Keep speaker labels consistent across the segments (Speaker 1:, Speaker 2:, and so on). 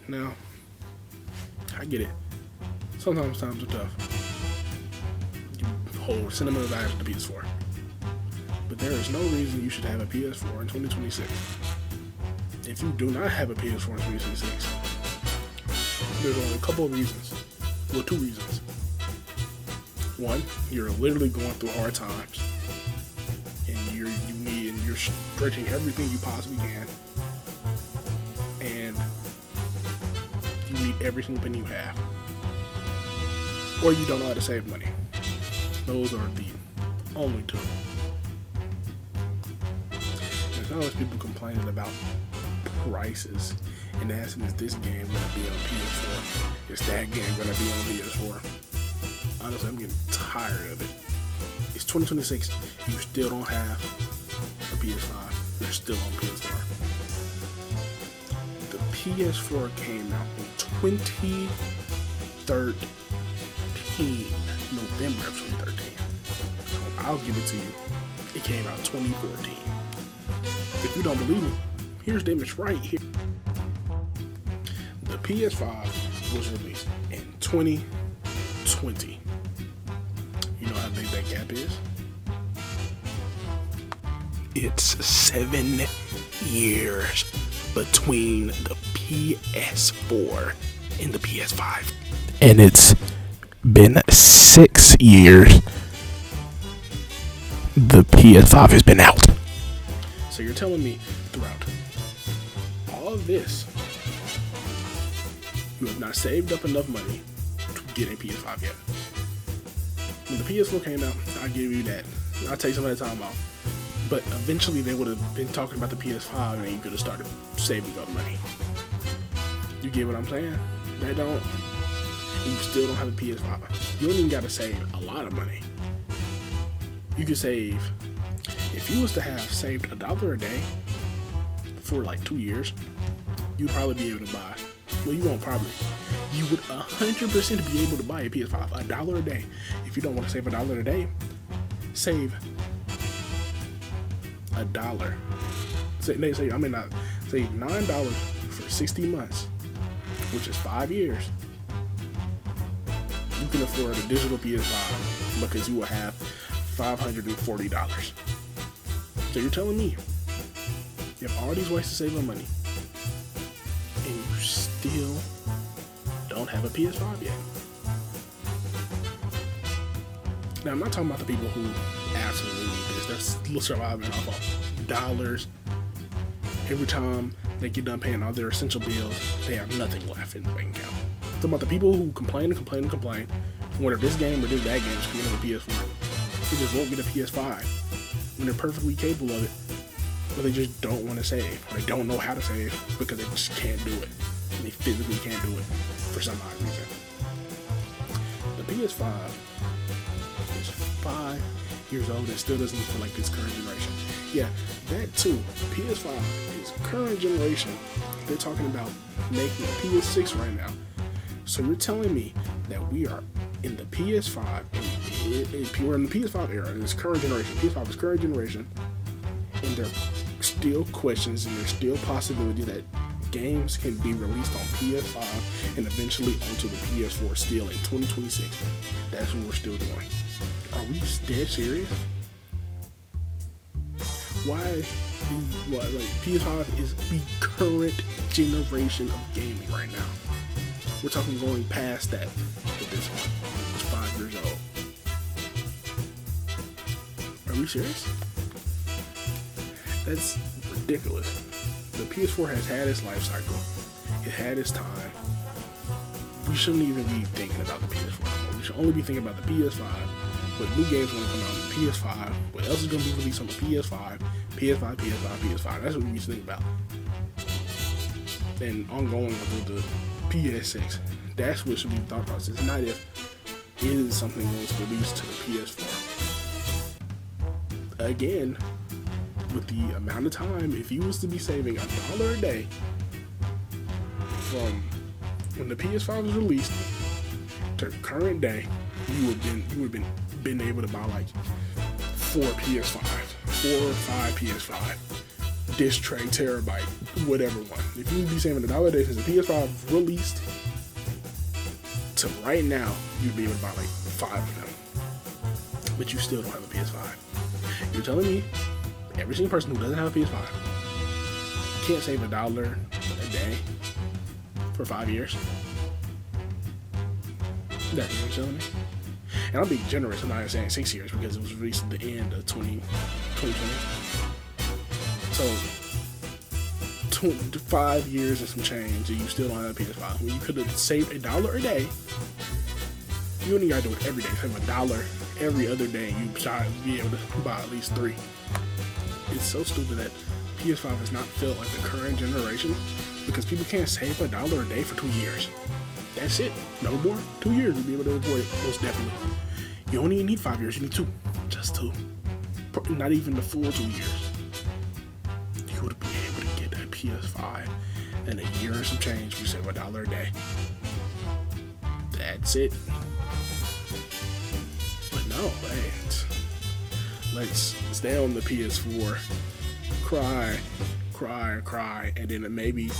Speaker 1: Now, I get it. Sometimes times are tough. You hold sentimental value to the PS4. But there is no reason you should have a PS4 in 2026. If you do not have a PS4 in 2026, there's only a couple of reasons. Well, two reasons. One, you're literally going through hard times, and you're stretching everything you possibly can, and you need every single penny you have, or you don't know how to save money. Those are the only two. There's always people complaining about prices and asking, is this game gonna be on PS4? Is that game gonna be on PS4? Honestly, I'm getting tired of it. It's 2026, you still don't have a PS5. You're still on PS4. The PS4 came out in 2013, November of 2013. I'll give it to you. It came out 2014. If you don't believe me, here's the image right here. The PS5 was released in 2020. You know how big that gap is? It's 7 years between the PS4 and the PS5. And it's been 6 years the PS5 has been out. So you're telling me throughout all of this, you have not saved up enough money to get a PS5 yet. When the PS4 came out, I'll give you that. I'll take some of that time off. But eventually they would have been talking about the PS5 and then you could have started saving up money. You get what I'm saying? They don't. You still don't have a PS5. You don't even got to save a lot of money. You could save, if you was to have saved $1 a day for like 2 years, you'd probably be able to buy. Well, you won't probably. You would 100% be able to buy a PS5. $1 a day. If you don't want to save $1 a day, save $1. Save $9 for 60 months, which is 5 years. You can afford a digital PS5 because you will have $540. So you're telling me you have all these ways to save your money, and you still don't have a PS5 yet. Now, I'm not talking about the people who absolutely need this. They're surviving off of dollars. Every time they get done paying all their essential bills, they have nothing left in the bank account. I'm talking about the people who complain, whether this game or this that game is coming on the PS4. They just won't get a PS5 when they're perfectly capable of it, but they just don't want to save, or they don't know how to save because they just can't do it. And they physically can't do it for some odd reason. The PS5 is 5 years old and still doesn't feel like it's current generation. Yeah, that too. PS5 is current generation. They're talking about making a PS6 right now. So you're telling me that we are in the PS5, we're in the PS5 era, it's current generation. PS5 is current generation, and there are still questions and there's still possibility that games can be released on PS5 and eventually onto the PS4 still in 2026. That's what we're still doing. Are we dead serious? Why PS5 is the current generation of gaming right now. We're talking going past that with this one. It's 5 years old. Are we serious? That's ridiculous. The PS4 has had its life cycle. It had its time. We shouldn't even be thinking about the PS4 anymore. We should only be thinking about the PS5. What new games are going to come out on the PS5? What else is going to be released on the PS5? PS5. That's what we should think about. And ongoing with the PS6. That's what should be thought process. It's not if is something was released to the PS4. Again, with the amount of time, if you was to be saving $1 a day from when the PS5 was released to current day, you would have been able to buy like 4 PS5s, 4 or 5 PS5 disc tray, terabyte, whatever one. If you be saving $1 a day since the PS5 released to right now, you'd be able to buy like 5 of them. But you still don't have a PS5. You're telling me every single person who doesn't have a PS5 can't save $1 a day for 5 years? That's what you're telling me? And I'm being generous, I'm not even saying 6 years because it was released at the end of 2020. So, 5 years and some change, and you still don't have a PS5. When you could have saved $1 a day, you only gotta do it every day. Save $1 every other day, you try to be able to buy at least 3. It's so stupid that PS5 is not built like the current generation because people can't save $1 a day for 2 years. That's it. No more. 2 years you'll be able to avoid it, most definitely. You only need 5 years, you need 2. Just 2. Not even the full 2 years. You would be able to get that PS5 in a year or some change if you save $1 a day. That's it. But no, hey, let's stay on the PS4, cry, and then maybe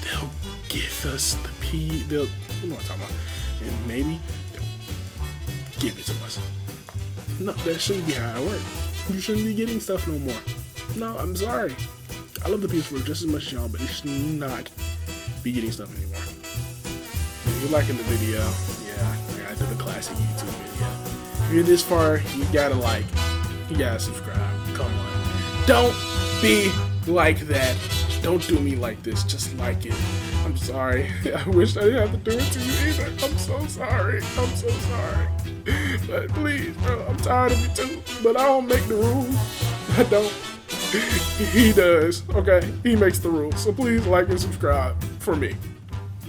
Speaker 1: they'll give us the you know what I'm talking about, and maybe they'll give it to us. No, that shouldn't be how it works. You shouldn't be getting stuff no more. No, I'm sorry. I love the PS4 just as much as y'all, but it should not be getting stuff anymore. If you're liking the video, yeah, I did the classic YouTube video. If you're this far, you gotta like, you gotta subscribe. Come on. Don't be like that. Don't do me like this. Just like it. I'm sorry. I wish I didn't have to do it to you either. I'm so sorry. I'm so sorry. But please, bro, I'm tired of it too. But I don't make the rules. I don't. He does. Okay? He makes the rules. So please like and subscribe for me.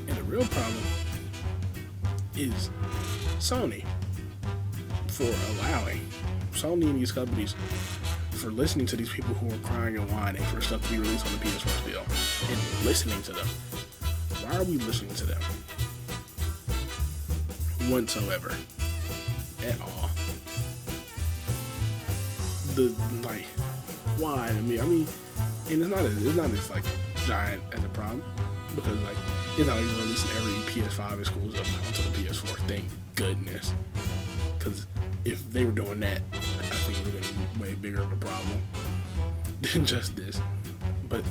Speaker 1: And the real problem is Sony for allowing Sony and these companies for listening to these people who are crying and whining for stuff to be released on the PS4 still and listening to them. Why are we listening to them? Whatsoever. At all. Why? I mean, and it's not as like giant as a problem because like it's not even releasing every PS5 exclusive onto the PS4. Thank goodness. Because if they were doing that, I think it would have been way bigger of a problem than just this. But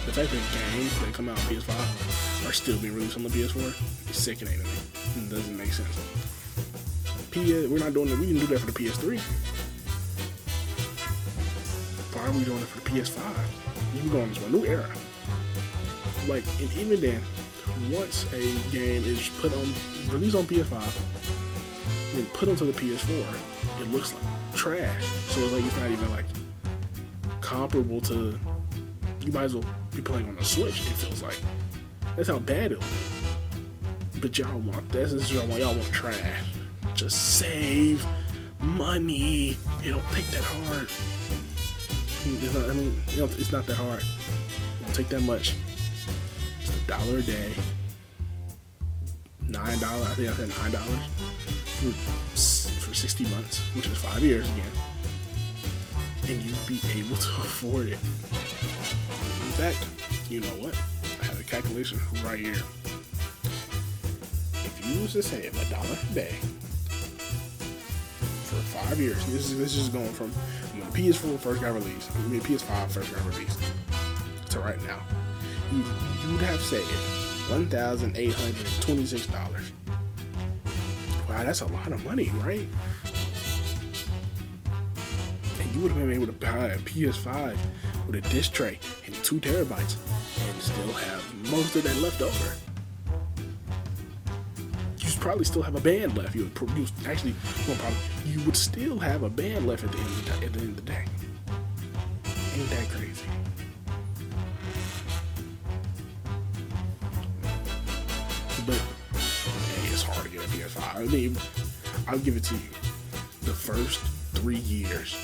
Speaker 1: the fact that games that come out on PS5 are still being released on the PS4 is sickening to me. It doesn't make sense. We're not doing it. We didn't do that for the PS3. Why are we doing it for the PS5? We're going into a new era. Like, and even then, once a game is released on PS5, and put onto the PS4, it looks like trash. So it's like it's not even like comparable to. You might as well be playing on the Switch. It feels like that's how bad it looks. But y'all want this is y'all want trash. Just save money. It don't take that hard. It's not that hard. It don't take that much. It's $1 a day. $9. I think I said $9 for 60 months, which is 5 years again. And you'd be able to afford it. In fact, you know what? I have a calculation right here. If you was to save $1 a day for 5 years, this is just going from when the PS4 first got released, PS5 first got released, to right now, you'd have saved $1,826. Wow, that's a lot of money, right? And you would have been able to buy a PS5 with a disc tray and 2 terabytes and still have most of that left over. You probably still have a band left. You would still have a band left at the end of the day. Ain't that crazy? But hey, it's hard to get a PS5. I mean, I'll give it to you. The first 3 years,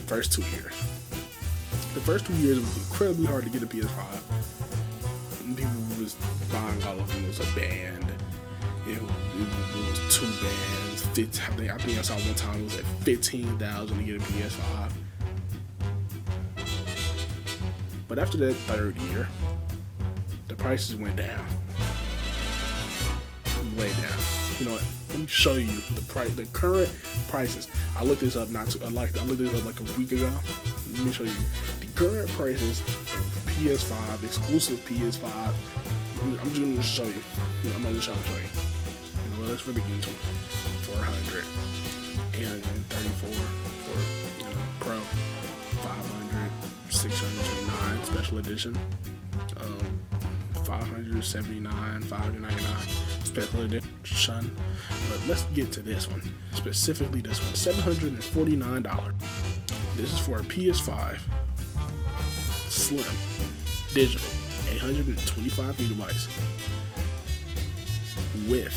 Speaker 1: first 2 years. The first 2 years it was incredibly hard to get a PS5. People was buying all of them. It was a band. It was 2 bands. I think I saw one time it was at $15,000 to get a PS5. But after that third year, the prices went down. Way down. You know what? Let me show you the current prices. I looked this up I looked this up like a week ago. Let me show you the current prices of PS5, exclusive PS5. I'm just gonna show you. I'm gonna show you. Well, let's really get into it. 400, 834 for Pro, 500, 629 special edition, 579, 599 special edition. But let's get to this one, specifically this one, $749. This is for a PS5 Slim digital, 825 gigabytes with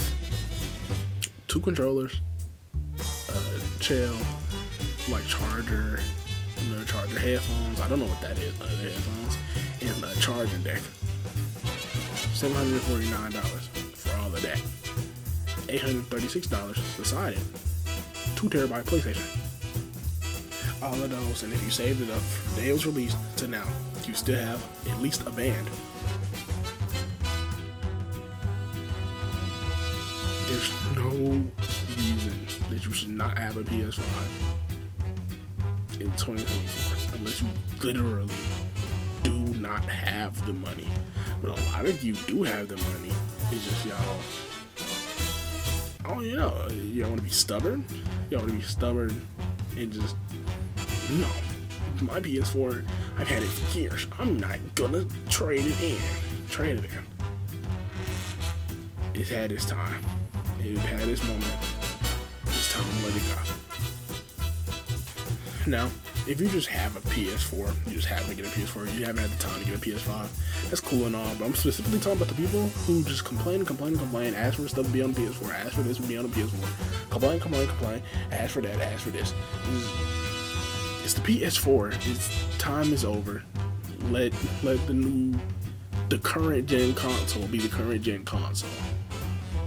Speaker 1: 2 controllers, shell, like charger, charger headphones. I don't know what that is, headphones, and a charging deck. $749 for all of that. $836 beside it. 2 terabyte PlayStation. All of those, and if you saved it up from the day it was released to now, you still have at least a band. There's no reason that you should not have a PS5 in 2024 unless you literally do not have the money. But a lot of you do have the money. It's just y'all, y'all want to be stubborn. Y'all want to be stubborn and just, no, my PS4, I've had it for years. I'm not gonna trade it in. It's had its time. It had its moment. It's time to let it go. Now, if you just have a PS4, you just happen to get a PS4, you haven't had the time to get a PS5, that's cool and all, but I'm specifically talking about the people who just complain, ask for stuff to be on the PS4, ask for this to be on the PS4, complain, ask for that, ask for this. It's the PS4. Its time is over. Let the current gen console be the current gen console.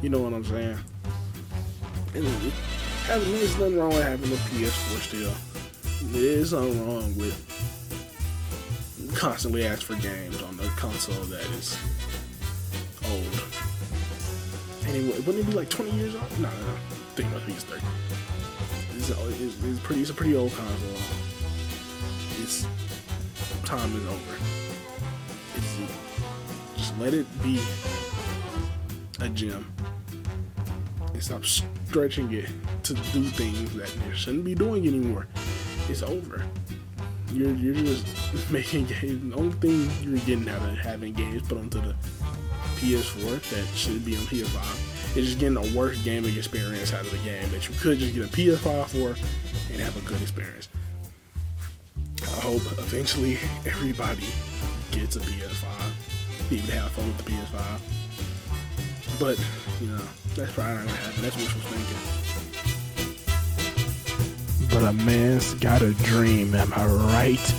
Speaker 1: You know what I'm saying? There's nothing wrong with having a PS4 still. There's nothing wrong with constantly asking for games on the console that is old. Anyway, wouldn't it be like 20 years old? No. I think it must be 30. It's a pretty old console. Its time is over. Just let it be a gem. And stop stretching it to do things that it shouldn't be doing anymore. It's over. You're just making games. The only thing you're getting out of having games put onto the PS4 that should be on PS5 is just getting a worse gaming experience out of the game that you could just get a PS5 for and have a good experience. I hope eventually everybody gets a PS5, even have fun with the PS5. But, that's probably not gonna happen. That's wishful thinking. But a man's got a dream, am I right?